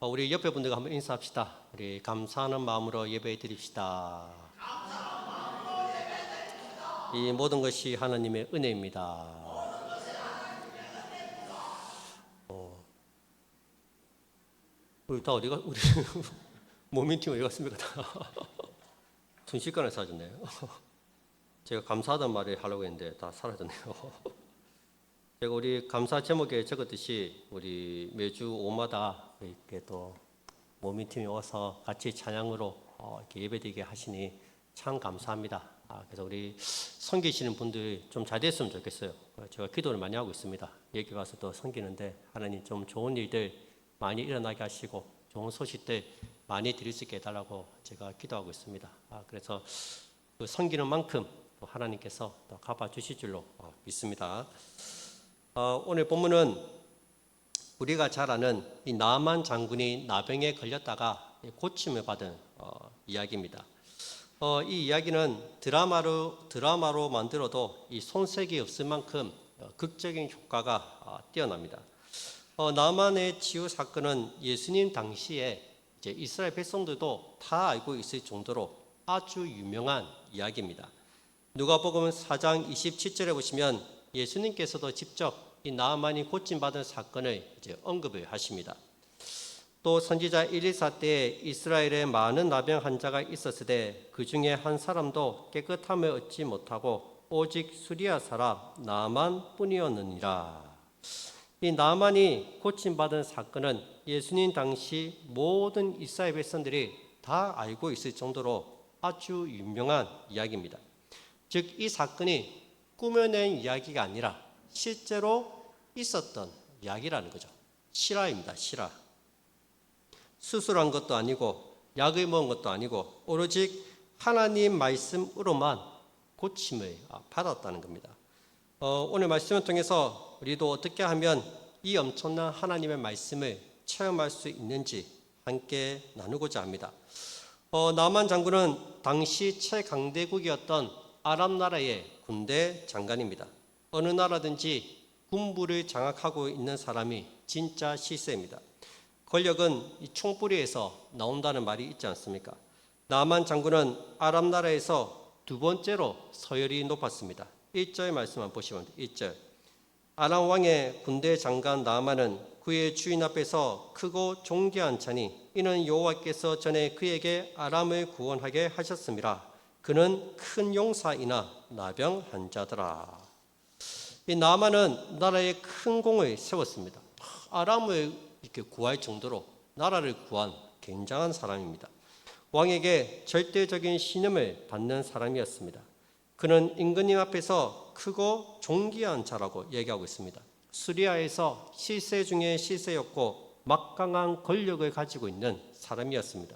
우리 옆에 분들과 한번 인사합시다. 우리 감사하는 마음으로 예배 드립시다. 이 모든 것이 하나님의 은혜입니다. 우리 다 어디가 우리 모민팀 어디 갔습니까? 순식간에 사라졌네요. 제가 감사하다는 말을 하려고 했는데 다 사라졌네요. 제가 우리 감사 제목에 적었듯이 우리 매주 오마다 이렇게 또 모민팀이 와서 같이 찬양으로 이렇게 예배드리게 하시니 참 감사합니다. 그래서 우리 섬기시는 분들이 좀 잘 됐으면 좋겠어요. 제가 기도를 많이 하고 있습니다. 여기 가서 또 섬기는데 하나님 좀 좋은 일들 많이 일어나게 하시고 좋은 소식들 많이 드릴 수 있게 해달라고 제가 기도하고 있습니다. 그래서 그 섬기는 만큼 또 하나님께서 또 갚아주실 줄로 믿습니다. 오늘 본문은 우리가 잘 아는 이 나만 장군이 나병에 걸렸다가 고침을 받은 이야기입니다. 이 이야기는 드라마로 만들어도 이 손색이 없을 만큼 극적인 효과가 뛰어납니다. 나만의 치유 사건은 예수님 당시에 이제 이스라엘 백성들도 다 알고 있을 정도로 아주 유명한 이야기입니다. 누가복음 4장 27절에 보시면 예수님께서도 직접 이 나만이 고침받은 사건을 이제 언급을 하십니다. 또 선지자 엘리사 때에 이스라엘에 많은 나병 환자가 있었을 때 그 중에 한 사람도 깨끗함을 얻지 못하고 오직 수리아 사람 나만뿐이었느니라. 이 나만이 고침받은 사건은 예수님 당시 모든 이스라엘 백성들이 다 알고 있을 정도로 아주 유명한 이야기입니다. 즉 이 사건이 꾸며낸 이야기가 아니라 실제로 있었던 이야기라는 거죠. 실화입니다. 실화. 수술한 것도 아니고 약을 먹은 것도 아니고 오로지 하나님 말씀으로만 고침을 받았다는 겁니다. 오늘 말씀을 통해서 우리도 어떻게 하면 이 엄청난 하나님의 말씀을 체험할 수 있는지 함께 나누고자 합니다. 나만 장군은 당시 최강대국이었던 아람 나라의 군대 장관입니다. 어느 나라든지 군부를 장악하고 있는 사람이 진짜 실세입니다. 권력은 이 총뿌리에서 나온다는 말이 있지 않습니까? 나만 장군은 아람 나라에서 두 번째로 서열이 높았습니다. 1절 말씀만 보시면 1절. 아람 왕의 군대 장관 나만은 그의 주인 앞에서 크고 존귀한 자니 이는 여호와께서 전에 그에게 아람을 구원하게 하셨습니다. 그는 큰 용사이나 나병 환자더라. 이 나만은 나라에 큰 공을 세웠습니다. 아람을 이렇게 구할 정도로 나라를 구한 굉장한 사람입니다. 왕에게 절대적인 신임을 받는 사람이었습니다. 그는 임금님 앞에서 크고 존귀한 자라고 얘기하고 있습니다. 수리아에서 실세 중에 실세였고 막강한 권력을 가지고 있는 사람이었습니다.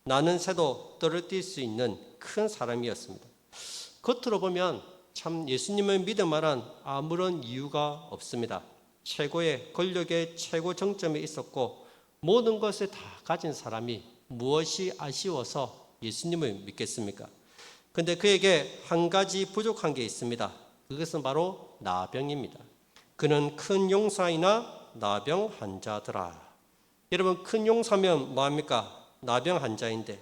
나는 새도 떨어뜨릴 수 있는 큰 사람이었습니다. 겉으로 보면 참 예수님을 믿을 만한 아무런 이유가 없습니다. 최고의 권력의 최고 정점에 있었고 모든 것을 다 가진 사람이 무엇이 아쉬워서 예수님을 믿겠습니까? 그런데 그에게 한 가지 부족한 게 있습니다. 그것은 바로 나병입니다. 그는 큰 용사이나 나병 환자더라. 여러분, 큰 용사면 뭐합니까? 나병 환자인데,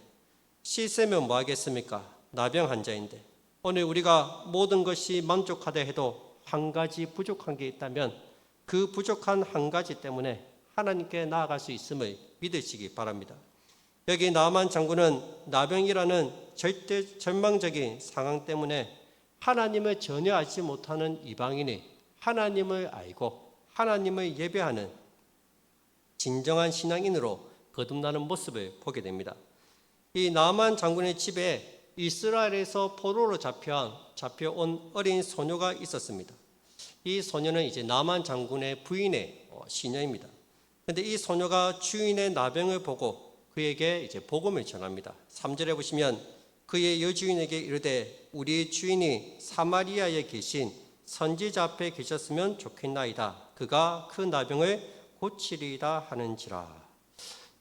실세면 뭐 하겠습니까? 나병 환자인데, 오늘 우리가 모든 것이 만족하다 해도 한 가지 부족한 게 있다면 그 부족한 한 가지 때문에 하나님께 나아갈 수 있음을 믿으시기 바랍니다. 여기 나만 장군은 나병이라는 절망적인 상황 때문에 하나님을 전혀 알지 못하는 이방인이 하나님을 알고 하나님을 예배하는 진정한 신앙인으로 거듭나는 모습을 보게 됩니다. 이 나만 장군의 집에 이스라엘에서 포로로 잡혀온 어린 소녀가 있었습니다. 이 소녀는 이제 나만 장군의 부인의 시녀입니다. 그런데 이 소녀가 주인의 나병을 보고 그에게 이제 복음을 전합니다. 3절에 보시면 그의 여주인에게 이르되 우리 주인이 사마리아에 계신 선지자 앞에 계셨으면 좋겠나이다. 그가 그 나병을 고치리이다 하는지라.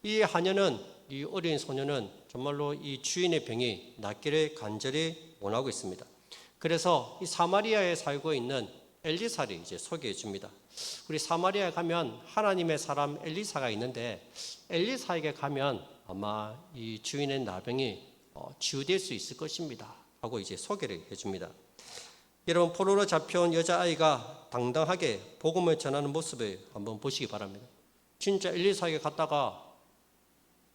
이 하녀는, 이 어린 소녀는 정말로 이 주인의 병이 낫기를 간절히 원하고 있습니다. 그래서 이 사마리아에 살고 있는 엘리사를 이제 소개해 줍니다. 우리 사마리아에 가면 하나님의 사람 엘리사가 있는데 엘리사에게 가면 아마 이 주인의 나병이 치유될 수 있을 것입니다 하고 이제 소개를 해줍니다. 여러분, 포로로 잡혀온 여자아이가 당당하게 복음을 전하는 모습을 한번 보시기 바랍니다. 진짜 엘리사에게 갔다가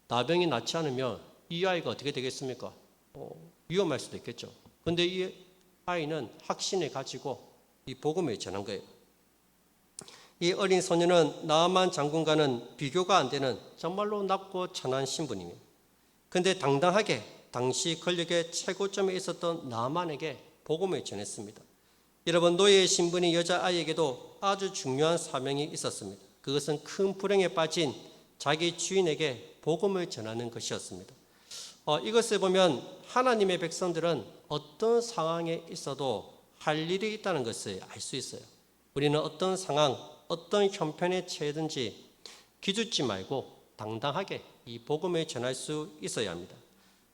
나병이 낫지 않으면 이 아이가 어떻게 되겠습니까? 위험할 수도 있겠죠. 그런데 이 아이는 확신을 가지고 이 복음을 전한 거예요. 이 어린 소녀는 나아만 장군과는 비교가 안 되는 정말로 낮고 천한 신분입니다. 그런데 당당하게 당시 권력의 최고점에 있었던 나아만에게 복음을 전했습니다. 여러분, 노예의 신분이 여자아이에게도 아주 중요한 사명이 있었습니다. 그것은 큰 불행에 빠진 자기 주인에게 복음을 전하는 것이었습니다. 이것을 보면 하나님의 백성들은 어떤 상황에 있어도 할 일이 있다는 것을 알 수 있어요. 우리는 어떤 상황, 어떤 형편에 처해든지 기죽지 말고 당당하게 이 복음을 전할 수 있어야 합니다.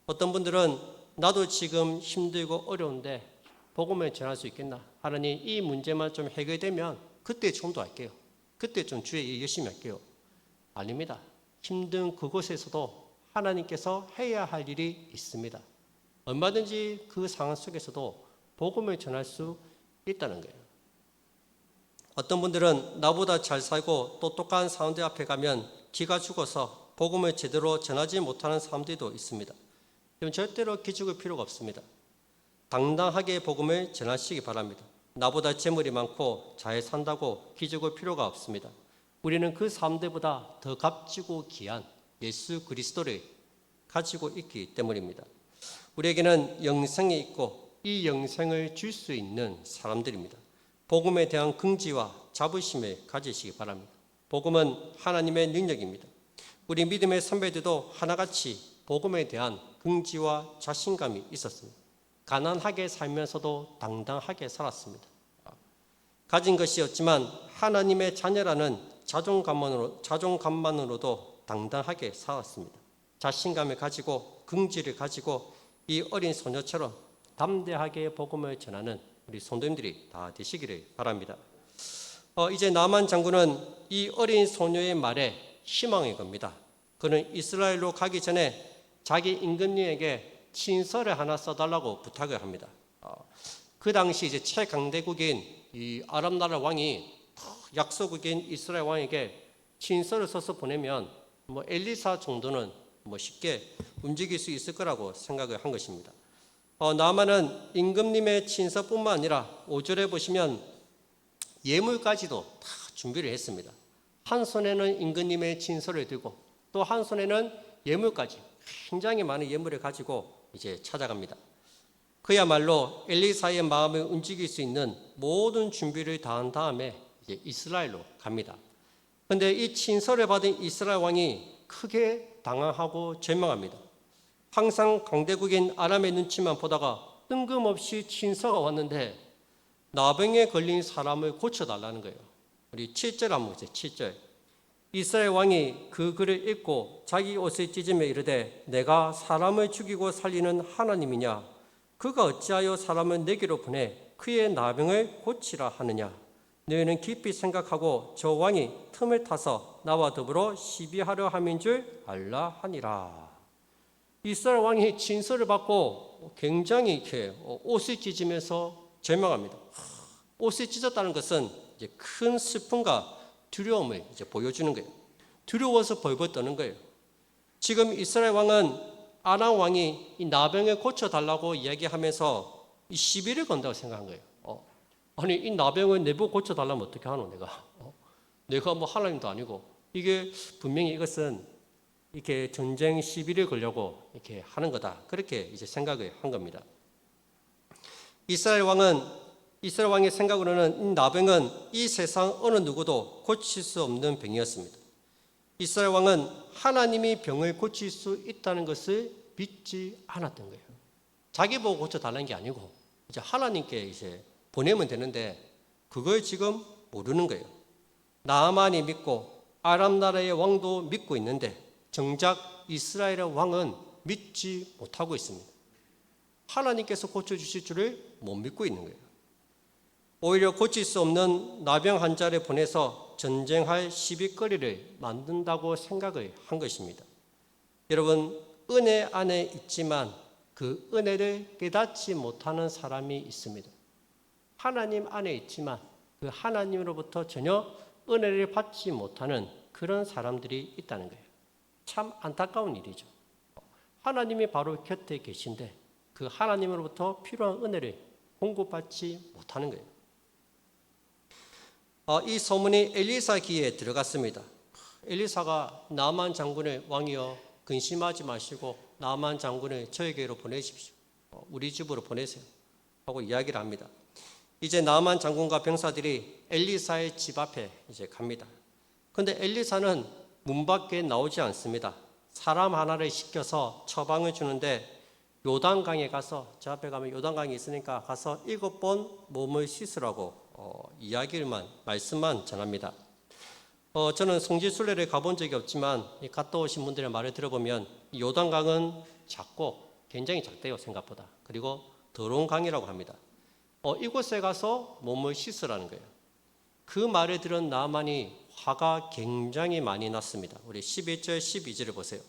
어떤 분들은 나도 지금 힘들고 어려운데 복음을 전할 수 있겠나? 하나님, 이 문제만 좀 해결되면 그때 전도할게요. 그때 좀 주의 일 열심히 할게요. 아닙니다. 힘든 그곳에서도 하나님께서 해야 할 일이 있습니다. 얼마든지 그 상황 속에서도 복음을 전할 수 있다는 거예요. 어떤 분들은 나보다 잘 살고 똑똑한 사람들 앞에 가면 기가 죽어서 복음을 제대로 전하지 못하는 사람들도 있습니다. 절대로 기죽을 필요가 없습니다. 당당하게 복음을 전하시기 바랍니다. 나보다 재물이 많고 잘 산다고 기죽을 필요가 없습니다. 우리는 그 사람들보다 더 값지고 귀한 예수 그리스도를 가지고 있기 때문입니다. 우리에게는 영생이 있고 이 영생을 줄 수 있는 사람들입니다. 복음에 대한 긍지와 자부심을 가지시기 바랍니다. 복음은 하나님의 능력입니다. 우리 믿음의 선배들도 하나같이 복음에 대한 긍지와 자신감이 있었습니다. 가난하게 살면서도 당당하게 살았습니다. 가진 것이 없지만 하나님의 자녀라는 자존감만으로도 당당하게 살았습니다. 자신감을 가지고 긍지를 가지고 이 어린 소녀처럼 담대하게 복음을 전하는 우리 성도님들이 다 되시기를 바랍니다. 이제 나만 장군은 이 어린 소녀의 말에 희망을 겁니다. 그는 이스라엘로 가기 전에 자기 임금님에게 친서를 하나 써달라고 부탁을 합니다. 그 당시 이제 최강대국인 이 아람 나라 왕이 약소국인 이스라엘 왕에게 친서를 써서 보내면 엘리사 정도는 쉽게 움직일 수 있을 거라고 생각을 한 것입니다. 나만은 임금님의 친서뿐만 아니라 5절에 보시면 예물까지도 다 준비를 했습니다. 한 손에는 임금님의 친서를 들고 또 한 손에는 예물까지 굉장히 많은 예물을 가지고 이제 찾아갑니다. 그야말로 엘리사의 마음을 움직일 수 있는 모든 준비를 다 한 다음에 이제 이스라엘로 갑니다. 그런데 이 친서를 받은 이스라엘 왕이 크게 당황하고 절망합니다. 항상 강대국인 아람의 눈치만 보다가 뜬금없이 친서가 왔는데 나병에 걸린 사람을 고쳐달라는 거예요. 우리 7절 한번 보세요. 7절. 이스라엘 왕이 그 글을 읽고 자기 옷을 찢으며 이르되 내가 사람을 죽이고 살리는 하나님이냐? 그가 어찌하여 사람을 내게로 보내 그의 나병을 고치라 하느냐? 너희는 깊이 생각하고 저 왕이 틈을 타서 나와 더불어 시비하려 함인 줄 알라 하니라. 이스라엘 왕이 진서를 받고 굉장히 이렇게 옷을 찢으면서 절망합니다. 옷을 찢었다는 것은 이제 큰 슬픔과 두려움을 이제 보여주는 거예요. 두려워서 벌벌 떠는 거예요. 지금 이스라엘 왕은 아람 왕이 이 나병을 고쳐달라고 이야기하면서 이 시비를 건다고 생각한 거예요. 아니 이 나병을 내보고 고쳐달라면 어떻게 하노 내가? 내가 하나님도 아니고. 이게 분명히 이것은 이렇게 전쟁 시비를 걸려고 이렇게 하는 거다. 그렇게 이제 생각을 한 겁니다. 이스라엘 왕의 생각으로는 이 나병은 이 세상 어느 누구도 고칠 수 없는 병이었습니다. 이스라엘 왕은 하나님이 병을 고칠 수 있다는 것을 믿지 않았던 거예요. 자기 보고 고쳐달라는 게 아니고 이제 하나님께 이제 보내면 되는데 그걸 지금 모르는 거예요. 나아만이 믿고 아람 나라의 왕도 믿고 있는데 정작 이스라엘의 왕은 믿지 못하고 있습니다. 하나님께서 고쳐주실 줄을 못 믿고 있는 거예요. 오히려 고칠 수 없는 나병 환자를 보내서 전쟁할 시비거리를 만든다고 생각을 한 것입니다. 여러분, 은혜 안에 있지만 그 은혜를 깨닫지 못하는 사람이 있습니다. 하나님 안에 있지만 그 하나님으로부터 전혀 은혜를 받지 못하는 그런 사람들이 있다는 거예요. 참 안타까운 일이죠. 하나님이 바로 곁에 계신데 그 하나님으로부터 필요한 은혜를 공급받지 못하는 거예요. 이 소문이 엘리사 귀에 들어갔습니다. 엘리사가 나만 장군을 왕이여 근심하지 마시고 나만 장군을 저에게로 보내십시오. 우리 집으로 보내세요. 하고 이야기를 합니다. 이제 나만 장군과 병사들이 엘리사의 집 앞에 이제 갑니다. 그런데 엘리사는 문 밖에 나오지 않습니다. 사람 하나를 시켜서 처방을 주는데 요단강에 가서 저 앞에 가면 요단강이 있으니까 가서 7번 몸을 씻으라고 말씀만 전합니다. 저는 성지순례를 가본 적이 없지만 갔다 오신 분들의 말을 들어보면 요단강은 작고 굉장히 작대요, 생각보다. 그리고 더러운 강이라고 합니다. 이곳에 가서 몸을 씻으라는 거예요. 그 말을 들은 나아만이 화가 굉장히 많이 났습니다. 우리 11절 12절을 보세요.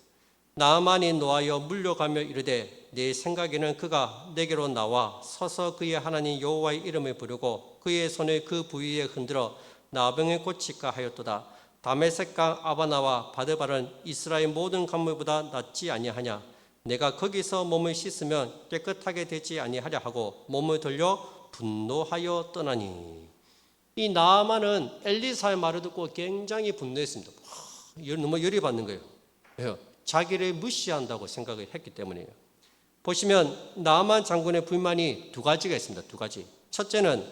나아만이 노하여 물려가며 이르되 내 생각에는 그가 내게로 나와 서서 그의 하나님 여호와의 이름을 부르고 그의 손을 그 부위에 흔들어 나병을 고칠까 하였도다. 다메섹강 아바나와 바드바른 이스라엘 모든 강물보다 낫지 아니하냐. 내가 거기서 몸을 씻으면 깨끗하게 되지 아니하려 하고 몸을 돌려 분노하여 떠나니. 이 나아만은 엘리사의 말을 듣고 굉장히 분노했습니다. 너무 열이 받는 거예요. 자기를 무시한다고 생각을 했기 때문이에요. 보시면 나아만 장군의 불만이 두 가지가 있습니다. 두 가지. 첫째는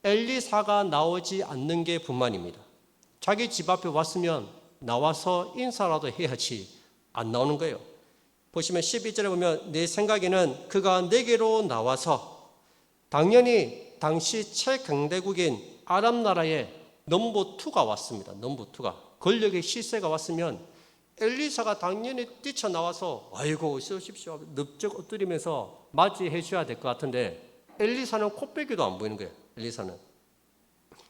엘리사가 나오지 않는 게 불만입니다. 자기 집 앞에 왔으면 나와서 인사라도 해야지 안 나오는 거예요. 보시면 12절에 보면 내 생각에는 그가 내게로 나와서 당연히 당시 최강대국인 아람 나라의 넘버 2가 왔습니다. 넘버 2가 권력의 실세가 왔으면 엘리사가 당연히 뛰쳐나와서 아이고 어서 오십시오 넙적 엎드리면서 맞이해 줘야 될 것 같은데 엘리사는 코빼기도 안 보이는 거예요. 엘리사는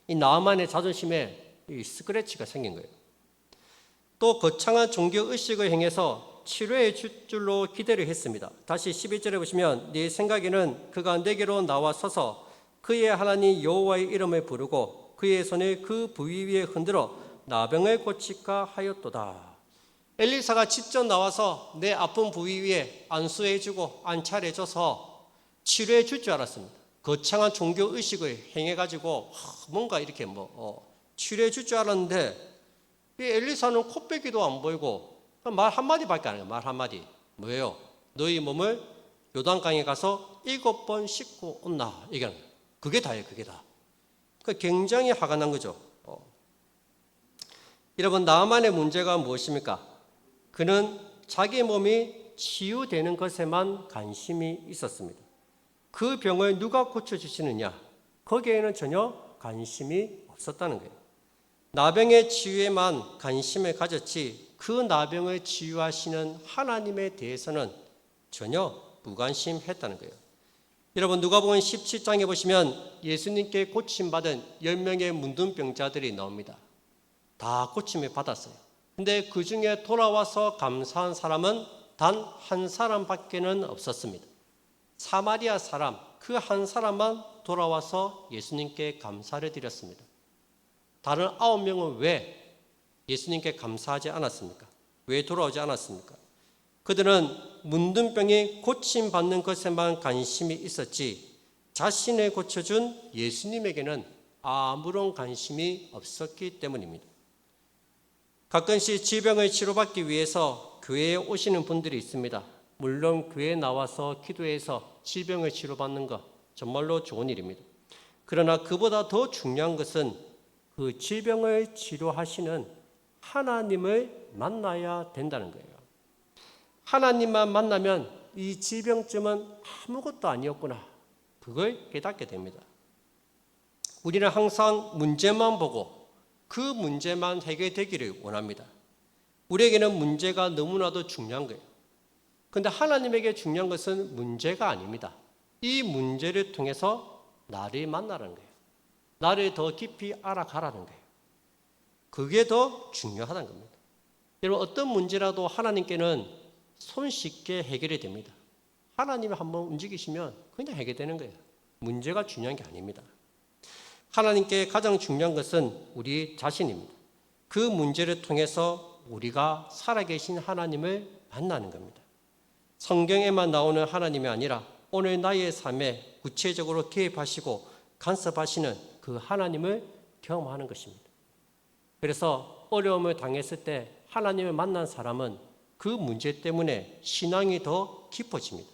이 나아만의 자존심에 이 스크래치가 생긴 거예요. 또 거창한 종교의식을 행해서 치료해 줄 줄로 기대를 했습니다. 다시 11절에 보시면 네 생각에는 그가 내게로 나와 서서 그의 하나님 여호와의 이름을 부르고 그의 손을 그 부위 위에 흔들어 나병을 고칠까 하였도다. 엘리사가 직접 나와서 내 아픈 부위 위에 안수해주고 안찰해줘서 치료해 줄 줄 알았습니다. 거창한 종교의식을 행해가지고 뭔가 이렇게 치료해 줄 줄 알았는데 이 엘리사는 코빼기도 안 보이고 말 한마디밖에 안 해요. 말 한마디. 뭐예요? 너희 몸을 요단강에 가서 7번 씻고 온나. 얘기하는 거예요. 그게 다예요. 그게 다. 굉장히 화가 난 거죠. 여러분 나아만의 문제가 무엇입니까? 그는 자기 몸이 치유되는 것에만 관심이 있었습니다. 그 병을 누가 고쳐주시느냐? 거기에는 전혀 관심이 없었다는 거예요. 나병의 치유에만 관심을 가졌지 그 나병을 치유하시는 하나님에 대해서는 전혀 무관심했다는 거예요. 여러분 누가복음 17장에 보시면 예수님께 고침받은 10명의 문둥병자들이 나옵니다. 다 고침을 받았어요. 근데 그 중에 돌아와서 감사한 사람은 단 한 사람밖에는 없었습니다. 사마리아 사람 그 한 사람만 돌아와서 예수님께 감사를 드렸습니다. 다른 9명은 왜 예수님께 감사하지 않았습니까? 왜 돌아오지 않았습니까? 그들은 문둥병이 고침받는 것에만 관심이 있었지 자신을 고쳐준 예수님에게는 아무런 관심이 없었기 때문입니다. 가끔씩 질병을 치료받기 위해서 교회에 오시는 분들이 있습니다. 물론 교회에 나와서 기도해서 질병을 치료받는 것 정말로 좋은 일입니다. 그러나 그보다 더 중요한 것은 그 질병을 치료하시는 하나님을 만나야 된다는 거예요. 하나님만 만나면 이 질병쯤은 아무것도 아니었구나. 그걸 깨닫게 됩니다. 우리는 항상 문제만 보고 그 문제만 해결되기를 원합니다. 우리에게는 문제가 너무나도 중요한 거예요. 그런데 하나님에게 중요한 것은 문제가 아닙니다. 이 문제를 통해서 나를 만나라는 거예요. 나를 더 깊이 알아가라는 거예요. 그게 더 중요하다는 겁니다. 여러분, 어떤 문제라도 하나님께는 손쉽게 해결이 됩니다. 하나님이 한번 움직이시면 그냥 해결되는 거예요. 문제가 중요한 게 아닙니다. 하나님께 가장 중요한 것은 우리 자신입니다. 그 문제를 통해서 우리가 살아계신 하나님을 만나는 겁니다. 성경에만 나오는 하나님이 아니라 오늘 나의 삶에 구체적으로 개입하시고 간섭하시는 그 하나님을 경험하는 것입니다. 그래서 어려움을 당했을 때 하나님을 만난 사람은 그 문제 때문에 신앙이 더 깊어집니다.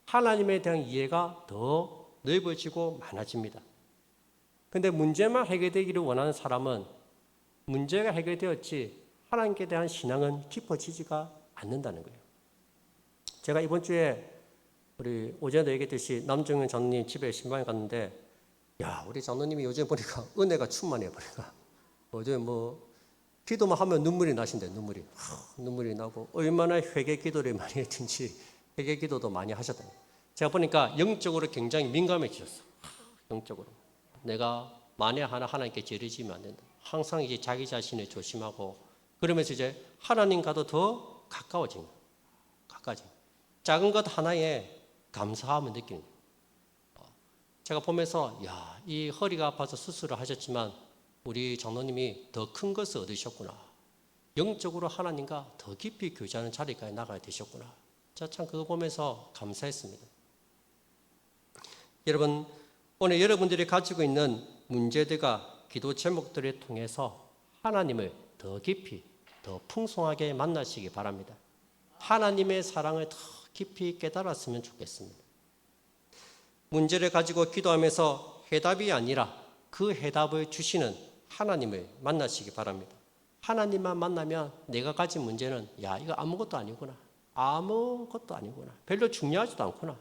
하나님에 대한 이해가 더 넓어지고 많아집니다. 근데 문제만 해결되기를 원하는 사람은 문제가 해결되었지 하나님께 대한 신앙은 깊어지지가 않는다는 거예요. 제가 이번 주에 우리 오전에도 얘기했듯이 남정현 장로님 집에 신방에 갔는데, 야, 우리 장로님이 요즘 보니까 은혜가 충만해 버리니까 요즘 기도만 하면 눈물이 나신대. 눈물이 나고 얼마나 회개 기도를 많이 했든지 회개 기도도 많이 하셨다. 제가 보니까 영적으로 굉장히 민감해지셨어. 영적으로 내가 만에 하나님께 죄를 지으면 안 된다. 항상 이제 자기 자신을 조심하고 그러면서 이제 하나님과도 더 가까워진 거예요. 작은 것 하나에 감사함을 느끼는 거예요. 제가 보면서 이 허리가 아파서 수술을 하셨지만 우리 장로님이 더 큰 것을 얻으셨구나. 영적으로 하나님과 더 깊이 교제하는 자리까지 나가야 되셨구나. 제가 참 그거 보면서 감사했습니다. 여러분, 오늘 여러분들이 가지고 있는 문제들과 기도 제목들을 통해서 하나님을 더 깊이, 더 풍성하게 만나시기 바랍니다. 하나님의 사랑을 더 깊이 깨달았으면 좋겠습니다. 문제를 가지고 기도하면서 해답이 아니라 그 해답을 주시는 하나님을 만나시기 바랍니다. 하나님만 만나면 내가 가진 문제는 이거 아무것도 아니구나. 별로 중요하지도 않구나.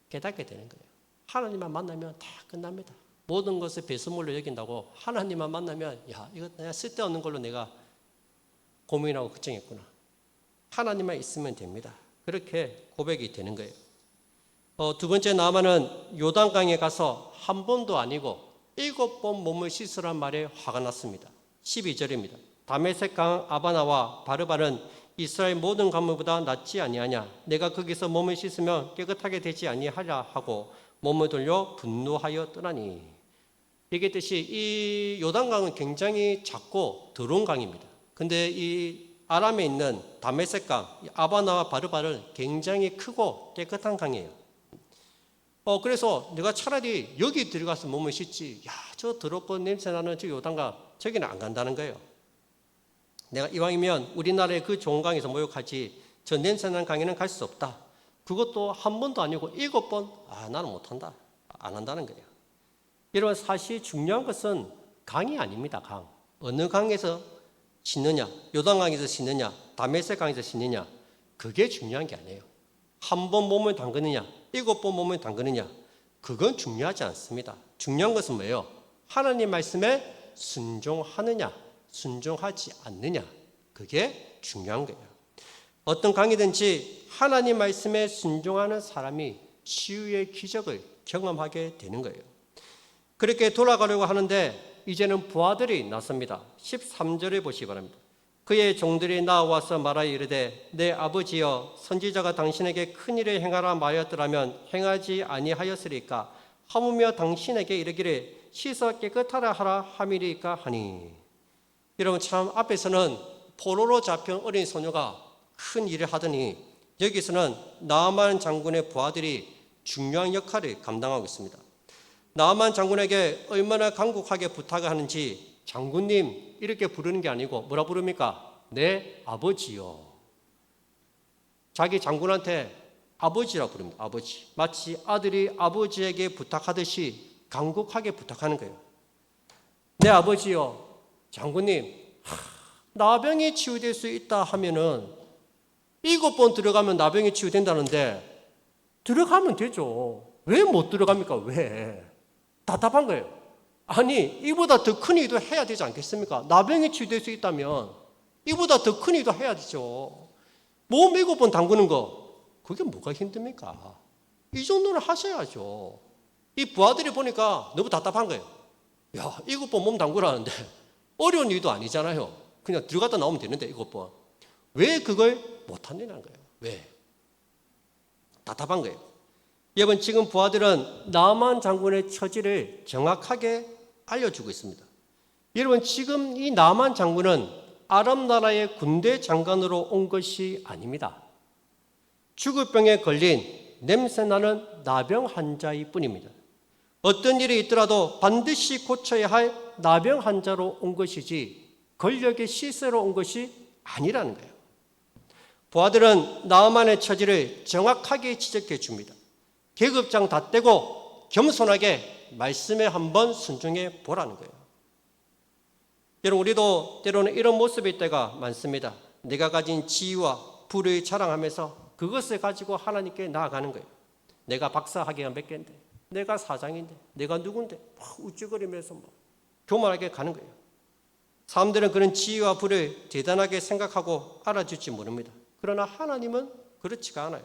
깨닫게 되는 거예요. 하나님만 만나면 다 끝납니다. 모든 것을 배수물로 여긴다고 하나님만 만나면 이거 그냥 쓸데없는 걸로 내가 고민하고 걱정했구나. 하나님만 있으면 됩니다. 그렇게 고백이 되는 거예요. 두 번째, 나아만은 요단강에 가서 한 번도 아니고 7번 몸을 씻으란 말에 화가 났습니다. 12절입니다. 다메섹 강 아바나와 바르바는 이스라엘 모든 강물보다 낫지 아니하냐. 내가 거기서 몸을 씻으면 깨끗하게 되지 아니하랴 하고 몸을 돌려 분노하여 떠나니. 얘기했듯이 이 요단강은 굉장히 작고 더러운 강입니다. 근데 이 아람에 있는 다메섹 강, 아바나와 바르바는 굉장히 크고 깨끗한 강이에요. 그래서 내가 차라리 여기 들어가서 몸을 씻지, 저 더럽고 냄새나는 저 요단강, 저기는 안 간다는 거예요. 내가 이왕이면 우리나라의 그 좋은 강에서 목욕하지, 저 냄새나는 강에는 갈 수 없다. 그것도 한 번도 아니고 7번, 나는 못한다. 안 한다는 거예요. 여러분, 사실 중요한 것은 강이 아닙니다, 강. 어느 강에서 씻느냐, 요단강에서 씻느냐, 다메섹 강에서 씻느냐, 그게 중요한 게 아니에요. 한 번 몸을 담그느냐, 7번 몸을 담그느냐, 그건 중요하지 않습니다. 중요한 것은 뭐예요? 하나님 말씀에 순종하느냐, 순종하지 않느냐, 그게 중요한 거예요. 어떤 강이든지 하나님 말씀에 순종하는 사람이 치유의 기적을 경험하게 되는 거예요. 그렇게 돌아가려고 하는데 이제는 부하들이 나섭니다. 13절을 보시기 바랍니다. 그의 종들이 나와서 말하여 이르되 내 아버지여 선지자가 당신에게 큰 일을 행하라 말하였더라면 행하지 아니하였으리까. 하무며 당신에게 이르기를 씻어 깨끗하라 하라 함이리까 하니. 여러분, 참 앞에서는 포로로 잡힌 어린 소녀가 큰 일을 하더니 여기서는 나아만 장군의 부하들이 중요한 역할을 감당하고 있습니다. 나아만 장군에게 얼마나 간곡하게 부탁을 하는지 장군님 이렇게 부르는 게 아니고 뭐라 부릅니까? 내 아버지요. 자기 장군한테 아버지라 부릅니다. 아버지. 마치 아들이 아버지에게 부탁하듯이 간곡하게 부탁하는 거예요. 내 아버지요. 장군님, 나병이 치유될 수 있다 하면은 7번 들어가면 나병이 치유된다는데 들어가면 되죠. 왜 못 들어갑니까? 왜? 답답한 거예요. 아니, 이보다 더 큰 일도 해야 되지 않겠습니까? 나병이 치유될 수 있다면 이보다 더 큰 일도 해야 되죠. 몸 7번 담그는 거, 그게 뭐가 힘듭니까? 이 정도는 하셔야죠. 이 부하들이 보니까 너무 답답한 거예요. 야, 이것 봐, 몸 담그라는데 어려운 일도 아니잖아요. 그냥 들어갔다 나오면 되는데 이것 봐. 왜 그걸 못한다는 거예요? 왜? 답답한 거예요. 여러분, 지금 부하들은 나만 장군의 처지를 정확하게 알려주고 있습니다. 여러분, 지금 이 나만 장군은 아랍 나라의 군대 장관으로 온 것이 아닙니다. 죽을 병에 걸린 냄새나는 나병 환자일 뿐입니다. 어떤 일이 있더라도 반드시 고쳐야 할 나병 환자로 온 것이지 권력의 시세로 온 것이 아니라는 거예요. 부하들은 나만의 처지를 정확하게 지적해 줍니다. 계급장 다 떼고 겸손하게 말씀에 한번 순종해 보라는 거예요. 여러분, 우리도 때로는 이런 모습일 때가 많습니다. 내가 가진 지위와 부를 자랑하면서 그것을 가지고 하나님께 나아가는 거예요. 내가 박사학위가 몇 개인데, 내가 사장인데, 내가 누군데, 우쭐거리면서 교만하게 가는 거예요. 사람들은 그런 지위와 부를 대단하게 생각하고 알아줄지 모릅니다. 그러나 하나님은 그렇지가 않아요.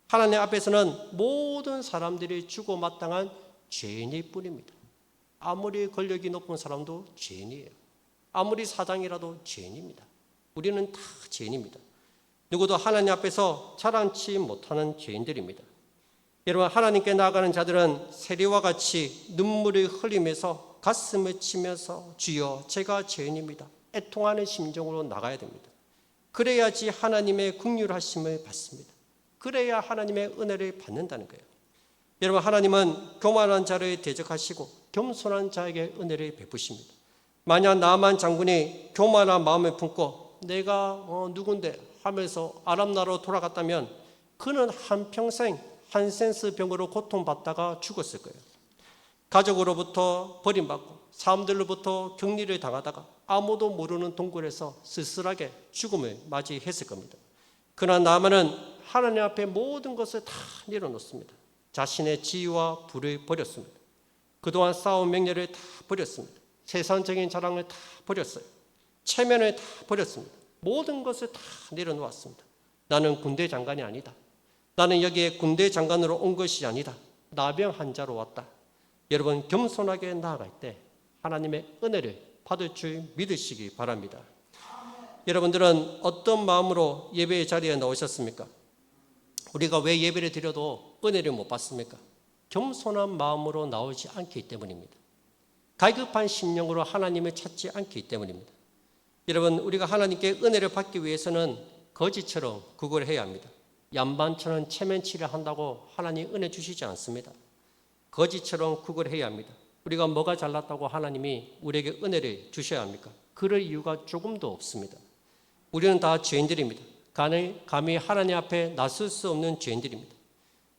하나님 앞에서는 모든 사람들이 주고 마땅한 죄인일 뿐입니다. 아무리 권력이 높은 사람도 죄인이에요. 아무리 사장이라도 죄인입니다. 우리는 다 죄인입니다. 누구도 하나님 앞에서 자랑치 못하는 죄인들입니다. 여러분, 하나님께 나아가는 자들은 세리와 같이 눈물을 흘리면서 가슴을 치면서 주여 제가 죄인입니다, 애통하는 심정으로 나가야 됩니다. 그래야지 하나님의 긍휼하심을 받습니다. 그래야 하나님의 은혜를 받는다는 거예요. 여러분, 하나님은 교만한 자를 대적하시고 겸손한 자에게 은혜를 베푸십니다. 만약 나만 장군이 교만한 마음을 품고 내가 누군데 하면서 아랍 나라로 돌아갔다면 그는 한평생 한센스 병으로 고통받다가 죽었을 거예요. 가족으로부터 버림받고 사람들로부터 격리를 당하다가 아무도 모르는 동굴에서 쓸쓸하게 죽음을 맞이했을 겁니다. 그러나 나만은 하나님 앞에 모든 것을 다 내려놓습니다. 자신의 지위와 부를 버렸습니다. 그동안 쌓아온 명예를 다 버렸습니다. 세상적인 자랑을 다 버렸어요. 체면을 다 버렸습니다. 모든 것을 다 내려놓았습니다. 나는 군대 장관이 아니다. 나는 여기에 군대 장관으로 온 것이 아니다. 나병 환자로 왔다. 여러분, 겸손하게 나아갈 때 하나님의 은혜를 받을 줄 믿으시기 바랍니다. 여러분들은 어떤 마음으로 예배의 자리에 나오셨습니까? 우리가 왜 예배를 드려도 은혜를 못 받습니까? 겸손한 마음으로 나오지 않기 때문입니다. 갈급한 심령으로 하나님을 찾지 않기 때문입니다. 여러분, 우리가 하나님께 은혜를 받기 위해서는 거지처럼 그걸 해야 합니다. 양반처럼 체면치를 한다고 하나님 은혜 주시지 않습니다. 거지처럼 그걸 해야 합니다. 우리가 뭐가 잘났다고 하나님이 우리에게 은혜를 주셔야 합니까? 그럴 이유가 조금도 없습니다. 우리는 다 죄인들입니다. 감히 하나님 앞에 나설 수 없는 죄인들입니다.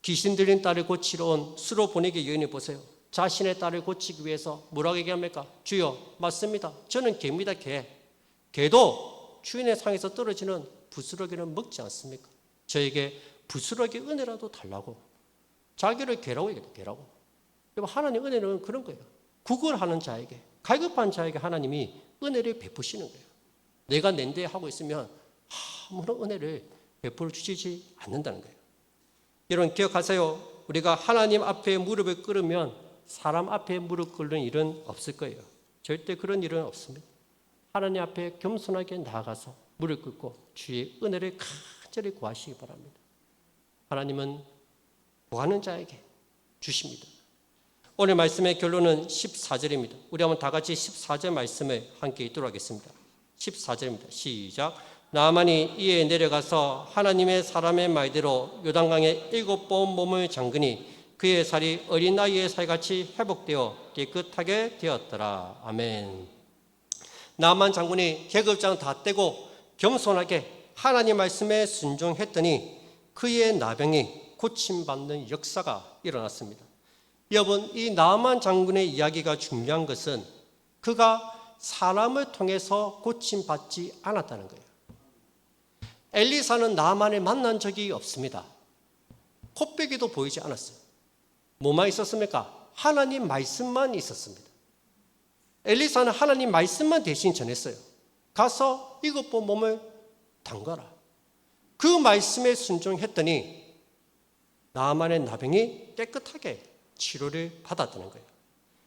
귀신 들린 딸을 고치러 온 수로 보내기 여인을 보세요. 자신의 딸을 고치기 위해서 뭐라고 얘기합니까? 주여, 맞습니다. 저는 개입니다, 개. 개도 주인의 상에서 떨어지는 부스러기는 먹지 않습니까? 저에게 부스러기 은혜라도 달라고. 자기를 개라고 얘기해요, 개라고. 하나님 은혜는 그런 거예요. 구걸하는 자에게, 갈급한 자에게 하나님이 은혜를 베푸시는 거예요. 내가 낸데 하고 있으면 아무런 은혜를 베풀어 주시지 않는다는 거예요. 여러분, 기억하세요. 우리가 하나님 앞에 무릎을 꿇으면 사람 앞에 무릎 꿇는 일은 없을 거예요. 절대 그런 일은 없습니다. 하나님 앞에 겸손하게 나아가서 무릎 꿇고 주의 은혜를 간절히 구하시기 바랍니다. 하나님은 구하는 자에게 주십니다. 오늘 말씀의 결론은 14절입니다. 우리 한번 다 같이 14절 말씀을 함께 읽도록 하겠습니다. 14절입니다. 시작. 나아만이 이에 내려가서 하나님의 사람의 말대로 요단강에 7번 몸을 잠그니 그의 살이 어린 아이의 살같이 회복되어 깨끗하게 되었더라. 아멘. 나아만 장군이 계급장 다 떼고 겸손하게 하나님 말씀에 순종했더니 그의 나병이 고침받는 역사가 일어났습니다. 여러분, 이 나아만 장군의 이야기가 중요한 것은 그가 사람을 통해서 고침받지 않았다는 거예요. 엘리사는 나아만을 만난 적이 없습니다. 코빼기도 보이지 않았어요. 뭐만 있었습니까? 하나님 말씀만 있었습니다. 엘리사는 하나님 말씀만 대신 전했어요. 가서 이것 몸을 담가라. 그 말씀에 순종했더니 나아만의 나병이 깨끗하게 치료를 받았다는 거예요.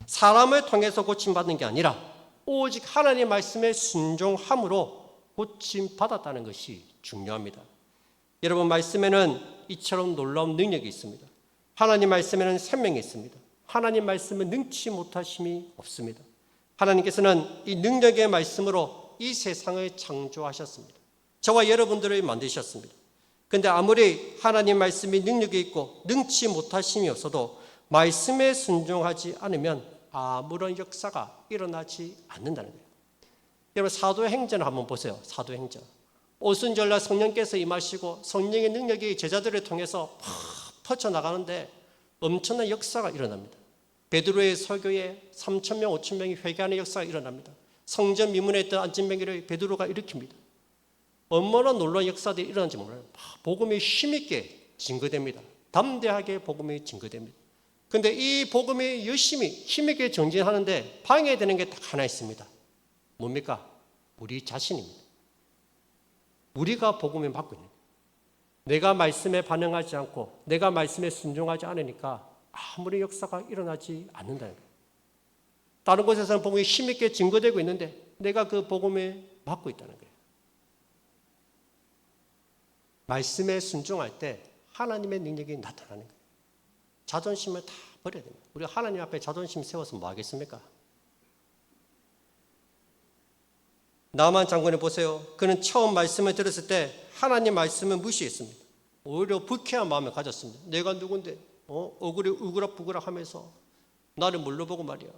사람을 통해서 고침받는 게 아니라 오직 하나님의 말씀에 순종함으로 고침받았다는 것이 중요합니다. 여러분, 말씀에는 이처럼 놀라운 능력이 있습니다. 하나님 말씀에는 생명이 있습니다. 하나님 말씀은 능치 못하심이 없습니다. 하나님께서는 이 능력의 말씀으로 이 세상을 창조하셨습니다. 저와 여러분들을 만드셨습니다. 그런데 아무리 하나님 말씀이 능력이 있고 능치 못하심이 없어도 말씀에 순종하지 않으면 아무런 역사가 일어나지 않는다는 거예요. 여러분, 사도행전을 한번 보세요. 사도행전. 오순절날 성령께서 임하시고 성령의 능력이 제자들을 통해서 퍼져나가는데 엄청난 역사가 일어납니다. 베드로의 설교에 3,000명, 5,000명이 회개하는 역사가 일어납니다. 성전 미문에 있던 안진뱅이를 베드로가 일으킵니다. 얼마나 놀라운 역사들이 일어난지 몰라요. 복음이 힘있게 증거됩니다. 담대하게 복음이 증거됩니다. 그런데 이 복음이 열심히 힘있게 전진하는데 방해되는 게 딱 하나 있습니다. 뭡니까? 우리 자신입니다. 우리가 복음을 받고 있는 거예요. 내가 말씀에 반응하지 않고 내가 말씀에 순종하지 않으니까 아무리 역사가 일어나지 않는다는 거예요. 다른 곳에서는 복음이 힘있게 증거되고 있는데 내가 그 복음에 받고 있다는 거예요. 말씀에 순종할 때 하나님의 능력이 나타나는 거예요. 자존심을 다 버려야 됩니다. 우리가 하나님 앞에 자존심 세워서 뭐 하겠습니까? 나만 장군을 보세요. 그는 처음 말씀을 들었을 때 하나님 말씀을 무시했습니다. 오히려 불쾌한 마음을 가졌습니다. 내가 누군데 얼굴이 우그락부그락 하면서 나를 물러보고 말이야.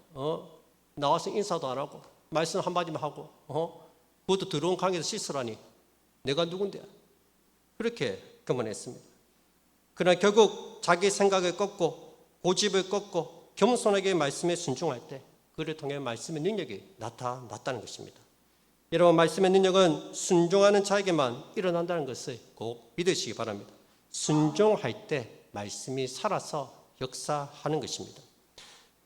나와서 인사도 안 하고 말씀 한마디만 하고 그것도 더러운 강에서 씻으라니 내가 누군데. 그렇게 그만했습니다. 그러나 결국 자기 생각을 꺾고 고집을 꺾고 겸손하게 말씀에 순종할 때 그를 통해 말씀의 능력이 나타났다는 것입니다. 여러분, 말씀의 능력은 순종하는 자에게만 일어난다는 것을 꼭 믿으시기 바랍니다. 순종할 때 말씀이 살아서 역사하는 것입니다.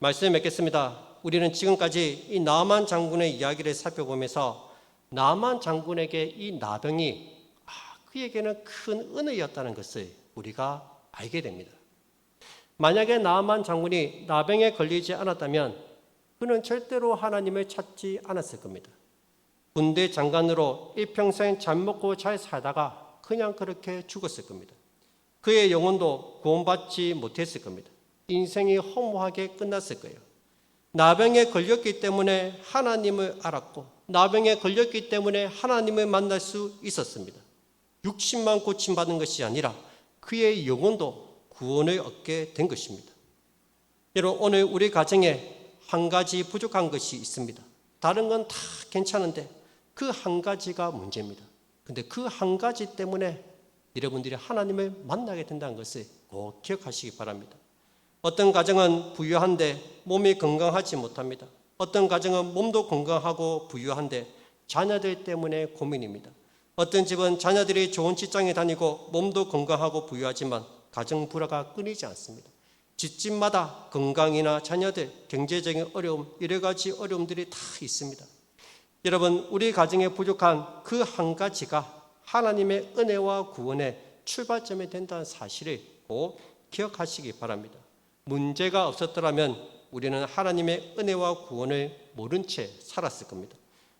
말씀을 맺겠습니다. 우리는 지금까지 이 나만 장군의 이야기를 살펴보면서 나만 장군에게 이 나병이 그에게는 큰 은혜였다는 것을 우리가 알게 됩니다. 만약에 나만 장군이 나병에 걸리지 않았다면 그는 절대로 하나님을 찾지 않았을 겁니다. 군대 장관으로 일평생 잘 먹고 잘 살다가 그냥 그렇게 죽었을 겁니다. 그의 영혼도 구원받지 못했을 겁니다. 인생이 허무하게 끝났을 거예요. 나병에 걸렸기 때문에 하나님을 알았고 나병에 걸렸기 때문에 하나님을 만날 수 있었습니다. 육신만 고침받은 것이 아니라 그의 영혼도 구원을 얻게 된 것입니다. 여러분, 오늘 우리 가정에 한 가지 부족한 것이 있습니다. 다른 건 다 괜찮은데 그 한 가지가 문제입니다. 근데 그 한 가지 때문에 여러분들이 하나님을 만나게 된다는 것을 꼭 기억하시기 바랍니다. 어떤 가정은 부유한데 몸이 건강하지 못합니다. 어떤 가정은 몸도 건강하고 부유한데 자녀들 때문에 고민입니다. 어떤 집은 자녀들이 좋은 직장에 다니고 몸도 건강하고 부유하지만 가정 불화가 끊이지 않습니다. 집집마다 건강이나 자녀들, 경제적인 어려움, 여러 가지 어려움들이 다 있습니다. 여러분, 우리 가정에 부족한 그 한 가지가 하나님의 은혜와 구원의 출발점이 된다는 사실을 꼭 기억하시기 바랍니다. 문제가 없었더라면 우리는 하나님의 은혜와 구원을 모른 채 살았을 겁니다.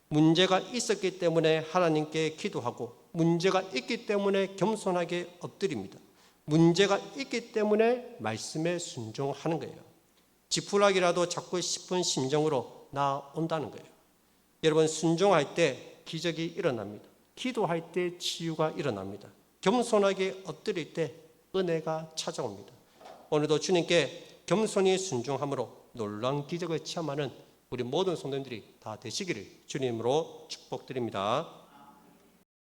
문제가 있었기 때문에 하나님께 기도하고 문제가 있기 때문에 겸손하게 엎드립니다. 문제가 있기 때문에 말씀에 순종하는 거예요. 지푸라기라도 잡고 싶은 심정으로 나온다는 거예요. 여러분, 순종할 때 기적이 일어납니다. 기도할 때 치유가 일어납니다. 겸손하게 엎드릴 때 은혜가 찾아옵니다. 오늘도 주님께 겸손히 순종함으로 놀라운 기적을 체험하는 우리 모든 성도님들이 다 되시기를 주님으로 축복드립니다.